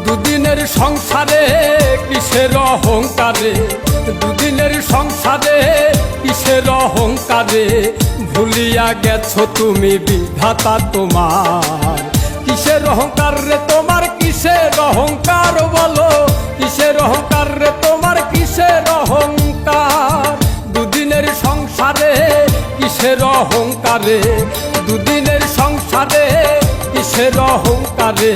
দুদিনের সংসারে কিসের অহংকারে, দুদিনের সংসারে কিসের অহংকারে, ভুলিয়া গেছো তুমি বিধাতা তোমার। কিসের অহংকার রে তোমার, কিসের অহংকার বলো, কিসের অহংকার রে তোমার, কিসের অহংকার। দুদিনের সংসারে কিসের অহংকারে, দুদিনের সংসারে কিসের অহংকারে,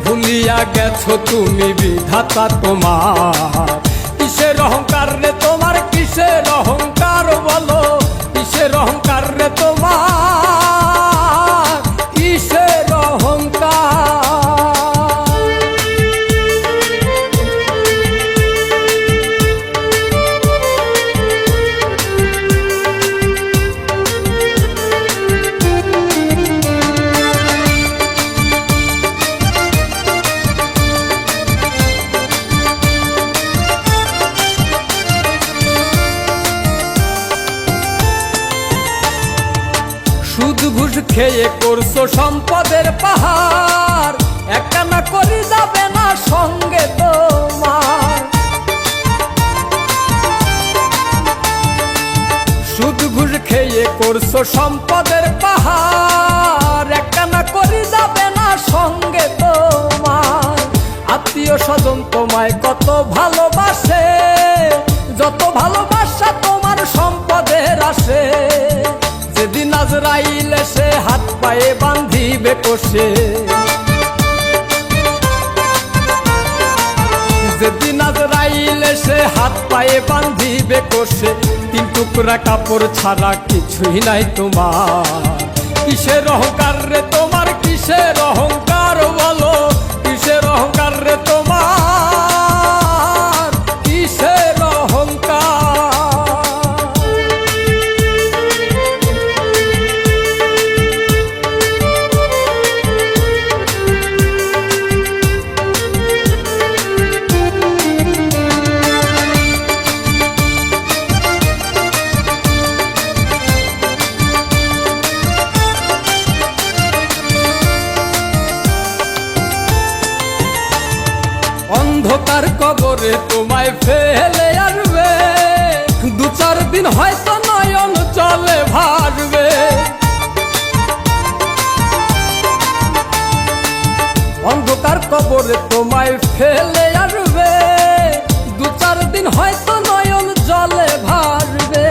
ভুলিয়া গেছো তুমি বিধাতা তোমার। কিসের অহংকার রে তোমার, কিসের অহংকার বলো, কিসের অহংকার রে তোমার, কিসের অহংকার। সুদ ঘুষ খেয়ে করছো সম্পদের পাহাড়, একটানা করে যাবে না সঙ্গে তোমার। সুদ ঘুষ খেয়ে করছো সম্পদের পাহাড়, একটানা করে যাবে না সঙ্গে তোমার। আত্মীয় স্বজন তোমায় কত ভালোবাসে, যত ভালোবাসা তোমার সম্পদের আসে। যেদিন আজরাইল এসে হাত পায়ে বাঁধিবে কষে, যেদিন আজরাইল এসে হাত পায়ে বাঁধিবে কষে, তিন টুকরা কাপড় ছাড়া কিছুই নাই তোমার। কিসের অহংকার রে তোমার, কিসের অহংকার বলো, কিসের অহংকার রে তোমার, কিসের অহংকার। অন্ধকার কবরে তোমায় ফেলে আসবে, দু চার দিন হয়তো নয়ন চলে ভাসবে। অন্ধকার কবরে তোমায় ফেলে আসবে, দু চার দিন হয়তো নয়ন জলে ভাসবে।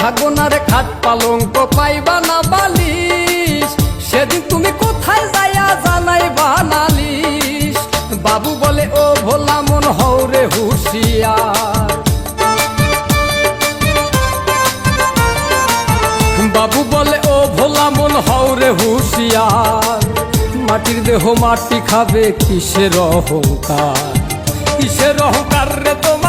থাকবো না রে খাট পালঙ্ক, পাইবা না বালিশ, সেদিন তুমি কোথায় যাইয়া জানাইবা নালিশ। বাবু বলে ও ভোলা মন হও রে হুঁশিয়ার, বাবু বলে ও ভোলা মন হও রে হুঁশিয়ার। মাটির দেহ মাটি খাবে, কিসের অহংকার, কিসের অহংকার রে তোমার।